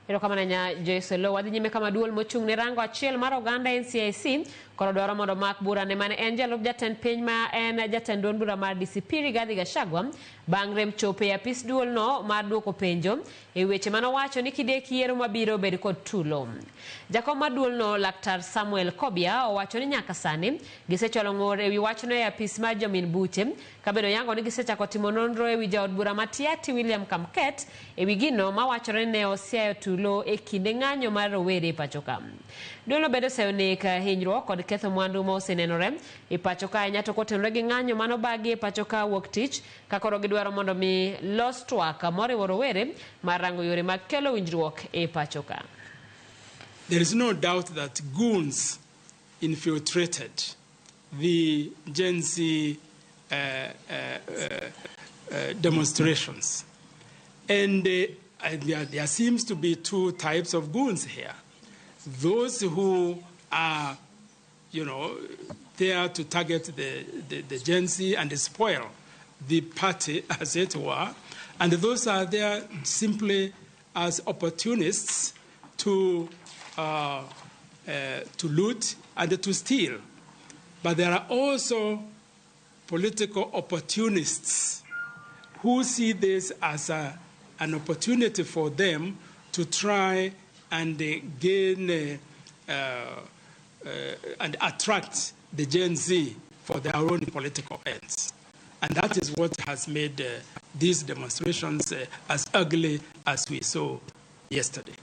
Ero kama nanya Joyce Lo wadhi nyime kama duol mochung ne rango achiel mar oganda NCIC koro dwaro mondo mak bura ne mane en jalup jatend piny ma en jatend duond bura mar DCP Rigathi Gachagua bang' rem chopo e apis duol no mar duoko penjo e weche manowacho ni kideki yiero mabiro bed kod tulo. Jakom mar duol no Laktar Samuel Kobia owacho ni nyaka sani gisecholo ng'ur e wi wachno e apis mar jomin buche kabedo yango ni gisechako timo nonro e wi jaod bura matiati William Kamket e wi gino mawachore ne siayo tulo e kinde ng'anyo mar rowere pachoka. Duolno bedo seyo nek hinyruok kod ketho mwandu ma osenenore e pachoka nyato kotenore gi ng'anyo manobagi e pachoka wuok tich kakoro gidwaro mondo mi los twak moriwo rowere mar rango yore mag kelo winjruok e pachoka. There is no doubt that goons infiltrated the Gen Z demonstrations. And there seems to be two types of goons here. Those who are, there to target the Gen Z and spoil the party, as it were. And those are there simply as opportunists to loot and to steal. But there are also political opportunists who see this as an opportunity for them to try and gain and attract the Gen Z for their own political ends. And that is what has made these demonstrations as ugly as we saw yesterday.